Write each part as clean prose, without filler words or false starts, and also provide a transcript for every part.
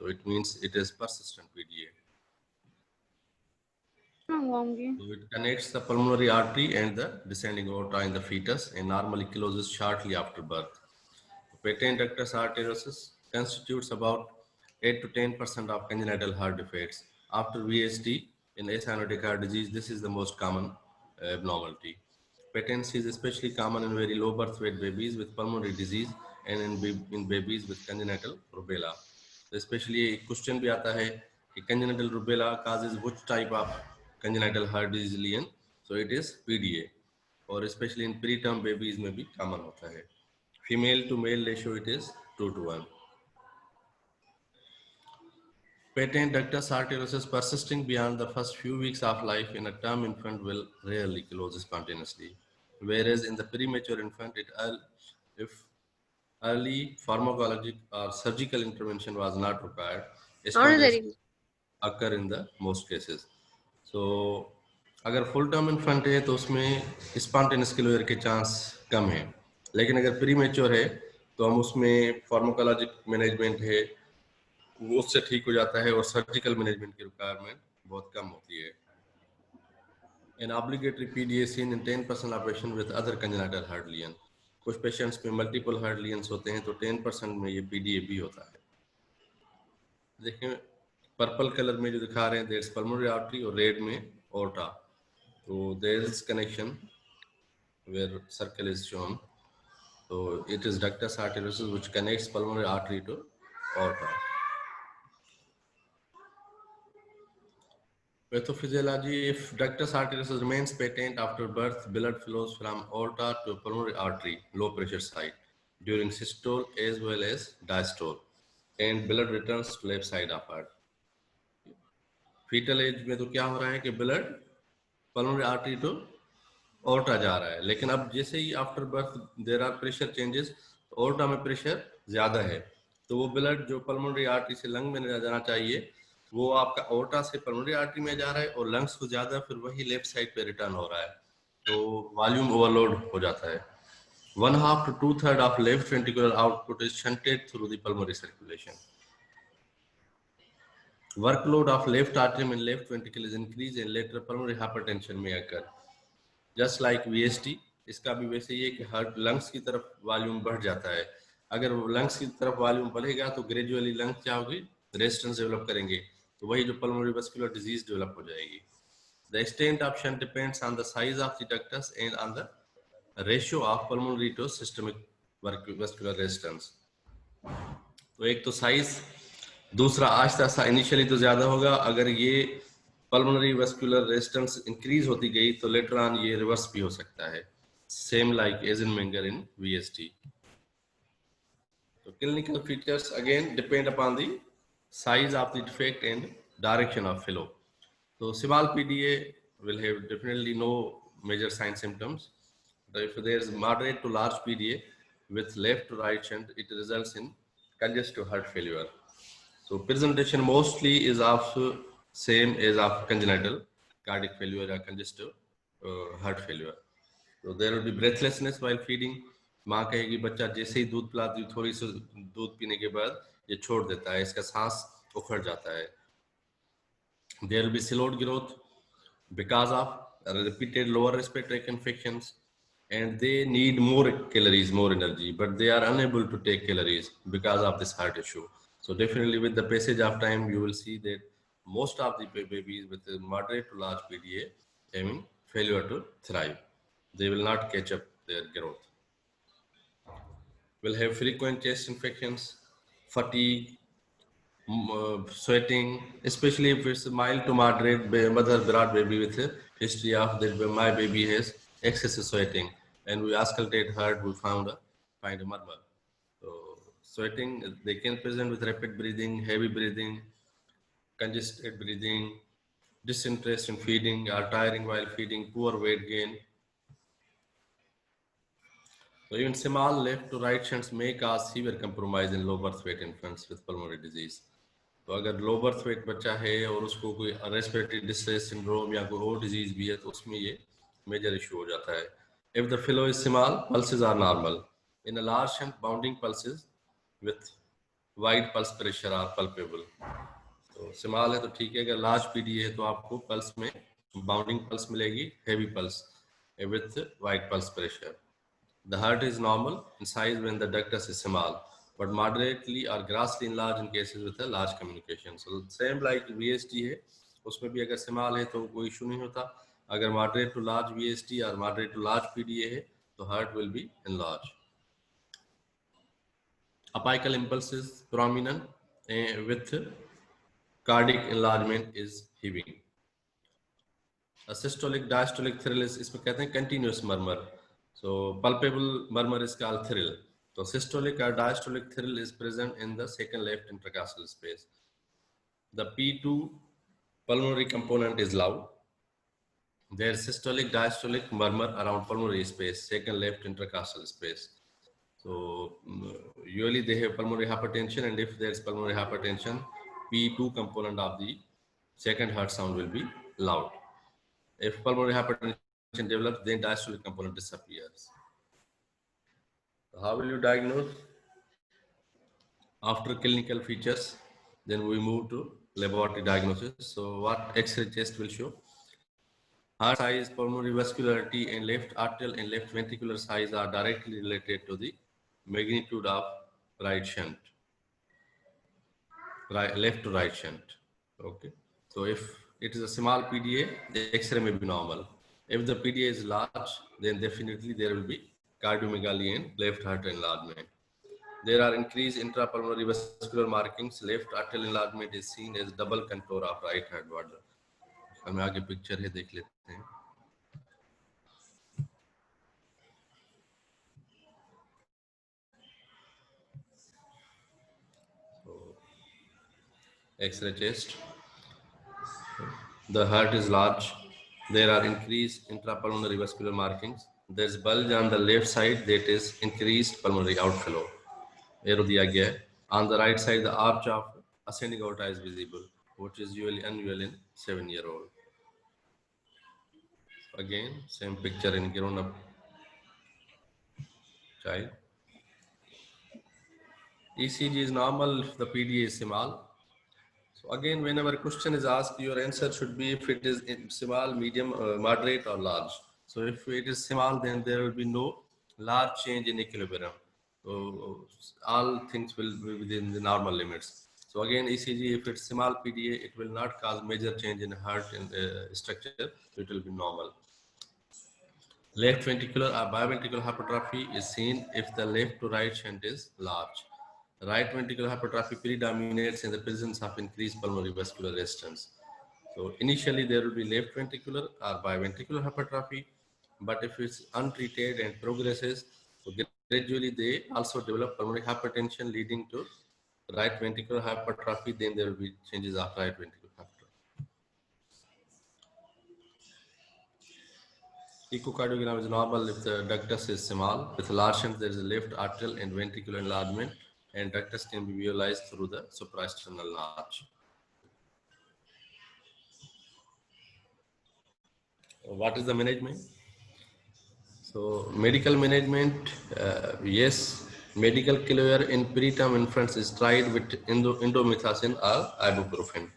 So it means it is persistent PDA. So it connects the pulmonary artery and the descending aorta in the fetus and normally closes shortly after birth. Patent ductus arteriosus constitutes about 8 to 10% of congenital heart defects. After VSD in acyanotic heart disease, this is the most common abnormality. Patency is especially common in very low birth weight babies with pulmonary disease and in babies with congenital rubella. So especially question भी आता है कि congenital rubella causes which type of congenital heart disease lesion? So it is PDA, और especially in preterm babies में भी common होता है. Female to male ratio it is 2:1. Patent ductus arteriosus persisting beyond the first few weeks of life in a term infant will rarely close spontaneously, whereas in the premature infant, if early pharmacologic or surgical intervention was not required, spontaneously occur in the most cases. So अगर full term infant है तो उसमें spontaneous closure के chance कम है, लेकिन अगर pre mature है तो हम उसमें फार्माकोलॉजिक मैनेजमेंट है वो उससे ठीक हो जाता है और सर्जिकल मैनेजमेंट की रिक्वायरमेंट बहुत कम होती है. An obligatory PDA seen in 10% of patients with other congenital heart lesion. कुछ पेशेंट्स में मल्टीपल हार्ट लीजन्स होते हैं तो 10% में ये PDA भी होता है. देखिए पर्पल कलर में जो दिखा रहे हैं देयर इज पल्मोनरी आर्टरी और रेड में aorta. So there is connection where circle is shown. So it is ductus arteriosus which connects pulmonary artery to aorta. Pathophysiology: if ductus arteriosus remains patent after birth, blood flows from aorta to pulmonary artery, low pressure site, during systole as well as diastole, and blood returns to left side of heart. Fetal age में तो क्या हो रहा है कि blood pulmonary artery to aorta जा रहा है, लेकिन अब जैसे ही after birth there are pressure changes, aorta में प्रेशर ज्यादा है तो वो ब्लड जो पल्मोनरी आर्टरी से लंग में जाना चाहिए वो आपका aorta से पल्मोनरी आर्टरी में जा रहा है और लंग्स को ज्यादा फिर वही लेफ्ट साइड पे रिटर्न हो रहा है, तो वॉल्यूम ओवरलोड हो जाता है. 1/2 to 2/3 of left ventricular output is shunted through the pulmonary circulation. Workload of left atrium and left ventricle is increased and later pulmonary hypertension may occur. Just like VSD, इसका भी वैसे ही है कि heart lungs की तरफ volume बढ़ जाता है. अगर लंग्स की तरफ वॉल्यूम बढ़ेगा तो ग्रेजुअली लंग्स क्या होगी, रेजिस्टेंस डेवलप करेंगे, तो वही जो पल्मोनरी वस्कुलर डिजीज डेवलप हो जाएगी. The extent of shunt depends on the size of the ductus and on the ratio of pulmonary to systemic vascular resistance. तो एक तो साइज, दूसरा आहिस्ता आहिस्ता इनिशियली तो ज्यादा होगा, अगर ये पल्मोनरी वस्कुलर रेजिस्टेंस इंक्रीज होती गई तो लेटर ऑन ये रिवर्स भी हो सकता है, same like Eisenmenger in VSD. तो clinical features again depend upon the size of the defect and direction of flow. So small PDA will have definitely no major sign symptoms. But if there is moderate to large PDA with left to right shunt, it results in congestive heart failure. So presentation mostly is of same as of congenital cardiac failure or congestive heart failure. So there will be breathlessness while feeding. माँ कहेगी बच्चा जैसे ही दूध पिलाती थोड़ी सी दूध पीने के बाद ये छोड़ देता है, इसका सांस उखड़ जाता है. There will be slowed growth because of repeated lower respiratory tract infections, and they need more calories, more energy, but they are unable to take calories because of this heart issue. So definitely with the passage of time, you will see that most of the babies with a moderate to large PDA having failure to thrive. They will not catch up their growth. Will have frequent chest infections, fatigue, sweating, especially if it's mild to moderate mother brought baby with a history of that my baby has excessive sweating, and we auscultate heart, we find a murmur. So sweating, they can present with rapid breathing, heavy breathing, congested breathing, disinterest in feeding or tiring while feeding, poor weight gain. So even small left to right shunts may cause severe compromise in low birth weight infants with pulmonary disease. तो अगर low birth weight बच्चा है और उसको कोई respiratory distress syndrome या कोई और डिजीज भी है तो उसमें ये मेजर इशू हो जाता है. If the fellow is small, pulses are normal. In a large shunt, bounding pulses with wide pulse pressure are palpable. तो स्मॉल है तो ठीक है, अगर लार्ज पीडीए है तो आपको पल्स में बाउंडिंग पल्स मिलेगी, heavy pulse with wide pulse pressure. The heart is normal in size when the ductus is small, but moderately or grossly enlarged in cases with a large communication. So same like VST है, उसमें भी अगर small है तो कोई issue नहीं होता. अगर moderate to large VST और moderate to large PDA है तो heart will be enlarged. Apical impulse is prominent with cardiac enlargement is heaving. A systolic diastolic thrill is इसमें कहते हैं continuous murmur. So palpable murmur is called thrill. So systolic or diastolic thrill is present in the second left intercostal space. The P2 pulmonary component is loud. There is systolic diastolic murmur around pulmonary space, second left intercostal space. So usually they have pulmonary hypertension, and if there is pulmonary hypertension, P2 component of the second heart sound will be loud. If pulmonary hypertension develops, then diastolic component disappears. How will you diagnose? After clinical features, then we move to laboratory diagnosis. So what X-ray test will show? Heart size, pulmonary vascularity, and left atrial and left ventricular size are directly related to the magnitude of right shunt, left to right shunt. Okay. So if it is a small PDA, the X-ray may be normal. If the PDA is large, then definitely there will be cardiomegaly and left heart enlargement. There are increased intrapulmonary vascular markings. Left atrial enlargement is seen as double contour of right heart border. हमें आगे picture है, देख लेते हैं. X-ray chest. The heart is large. There are increased intrapulmonary vascular markings. There is bulge on the left side, that is increased pulmonary outflow. Arrow दिया गया है. On the right side, the arch of ascending aorta is visible, which is usually unusual in 7-year-old. Again, same picture in grown-up child. ECG is normal if the PDA is small. So again, whenever a question is asked, your answer should be if it is small, medium, moderate, or large. So if it is small, then there will be no large change in equilibrium. So all things will be within the normal limits. So again, ECG, if it's small PDA, it will not cause major change in heart and structure. So it will be normal. Left ventricular or biventricular hypertrophy is seen if the left to right shunt is large. Right ventricular hypertrophy predominates in the presence of increased pulmonary vascular resistance. So initially there will be left ventricular or biventricular hypertrophy, but if it's untreated and progresses, so gradually they also develop pulmonary hypertension leading to right ventricular hypertrophy. Then there will be changes of right ventricular hypertrophy. Echocardiogram is normal if the ductus is small. With large shunt, there is a left atrial and ventricular enlargement, and ductus can be visualized through the supraesternal notch. What is the management? So medical management, yes, medical care in preterm infants is tried with indomethacin or ibuprofen.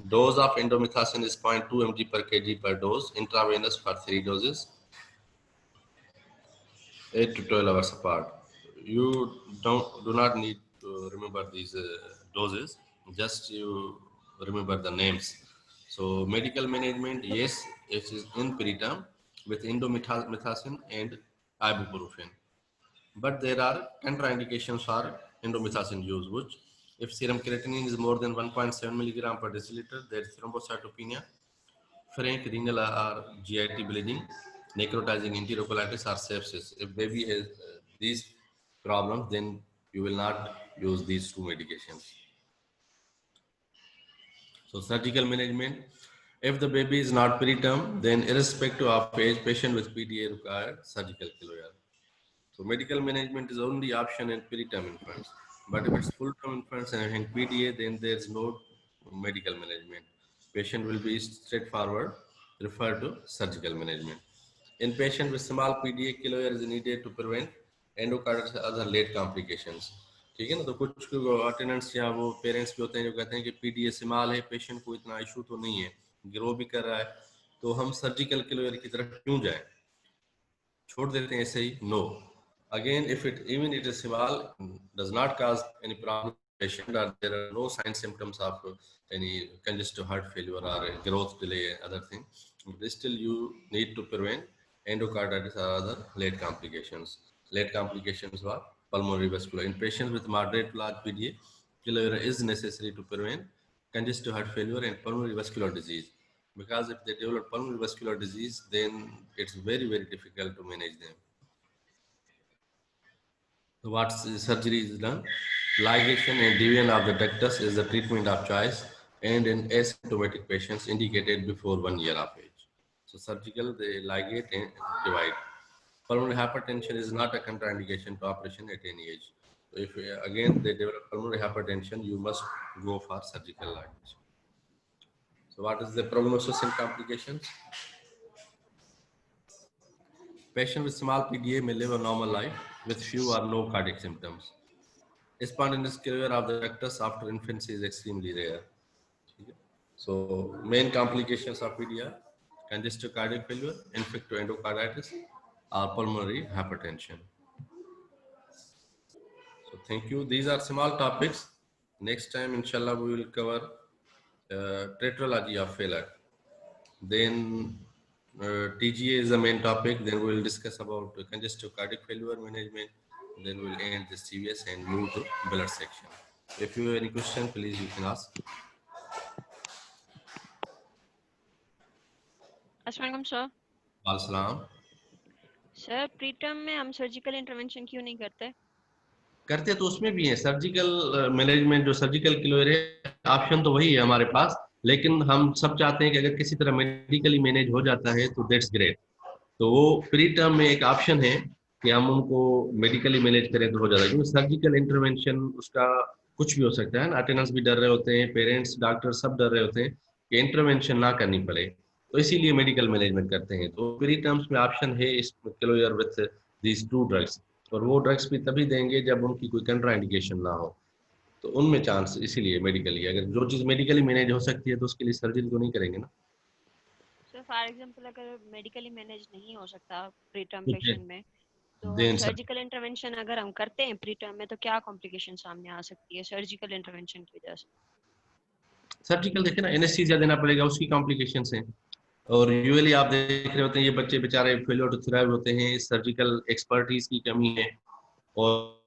Dose of indomethacin is 0.2 mg per kg per dose, intravenous for 3 doses, 8 to 12 hours apart. You do not need to remember these doses, just you remember the names. So medical management, yes, it is in preterm with indomethacin and ibuprofen. But there are contraindications for indomethacin use, which if serum creatinine is more than 1.7 milligram per deciliter, there is thrombocytopenia, frank renal or GIT bleeding, necrotizing enterocolitis or sepsis. If baby has these problems, then you will not use these two medications. So surgical management, if the baby is not preterm, then irrespective of age, patient with PDA require surgical closure. So medical management is only option in preterm infants. But if it's full-term infants and having PDA, then there's no medical management. Patient will be straightforward, refer to surgical management. In patient with small PDA, closure is needed to prevent endocarditis and other late complications. ठीक है ना। तो कुछ attendants या वो parents भी होते हैं जो कहते हैं कि पीडीए सिमाल है, पेशेंट को इतना इशू तो नहीं है, ग्रो भी कर रहा है, तो हम सर्जिकल क्लियर की तरफ क्यों जाएं, छोड़ देते हैं ऐसे ही? No, again if it even it is small, does not cause any problem patient, or there are no sign symptoms of any congestive heart failure or growth delay other thing, but still you need to prevent endocarditis or other late complications. Late complications are pulmonary vascular. In patients with moderate to large PDA, clear is necessary to prevent congestive heart failure and pulmonary vascular disease, because if they develop pulmonary vascular disease, then it's very very difficult to manage them. So what surgery is done? Ligation and deviation of the ductus is the treatment of choice, and in asymptomatic patients indicated before 1 year of age. So surgical, they ligate and divide. Pulmonary hypertension is not a contraindication to operation at any age. So if again they develop pulmonary hypertension, you must go for surgical ligation. So what is the prognosis and complications? Patient with small PDA may live a normal life with few or no cardiac symptoms. Spontaneous clear of the ductus after infancy is extremely rare. So main complications of PDA: congestive cardiac failure, infective endocarditis, or pulmonary hypertension. So thank you. These are small topics. Next time, inshallah, we will cover tetralogy of failure. Then TGA is the main topic. Then we will discuss about congestive cardiac failure management. Then we'll end the CVS and move to blood section. If you have any question, please you can ask. अस्सलाम sir. Al-Salam. Sir pre term में हम surgical intervention क्यों नहीं करते? करते तो उसमें भी है सर्जिकल मैनेजमेंट, जो सर्जिकल क्लियर है, ऑप्शन तो वही है हमारे पास, लेकिन हम सब चाहते हैं कि अगर किसी तरह मेडिकली मैनेज हो जाता है तो दैट्स ग्रेट। तो वो प्री टर्म में एक ऑप्शन है कि हम उनको मेडिकली मैनेज करें तो हो जाता है, क्योंकि सर्जिकल इंटरवेंशन उसका कुछ भी हो सकता है ना, अटेंडेंस भी डर रहे होते हैं, पेरेंट्स डॉक्टर सब डर रहे होते हैं कि इंटरवेंशन ना करनी पड़े, तो इसीलिए मेडिकल मैनेजमेंट करते हैं। तो प्री टर्म्स में ऑप्शन है इस closure with these two drugs, और वो ड्रग्स भी तभी देंगे जब उनकी कोई कंट्रा इंडिकेशन ना हो, तो उनमें चांस, इसीलिए मेडिकली, अगर जो चीज़ मेडिकली मैनेज हो सकती है तो उसके लिए सर्जरी तो नहीं करेंगे ना। सर फॉर एग्जांपल अगर मेडिकली मैनेज नहीं हो सकता प्री टर्म तो पेशेंट में, तो हम देन सर, सर्जिकल इंटरवेंशन अगर हम करते हैं प्री टर्म में, तो क्या कॉम्प्लिकेशन सामने आ सकती है सर्जिकल इंटरवेंशन की वजह से? सर्जिकल देखे ना, एनेस्थीसिया देना पड़ेगा, उसकी कॉम्प्लिकेशंस हैं। और यूजुअली आप देख रहे होते हैं ये बच्चे बेचारे फेलियर टू थ्राइव होते हैं, सर्जिकल एक्सपर्टीज की कमी है, और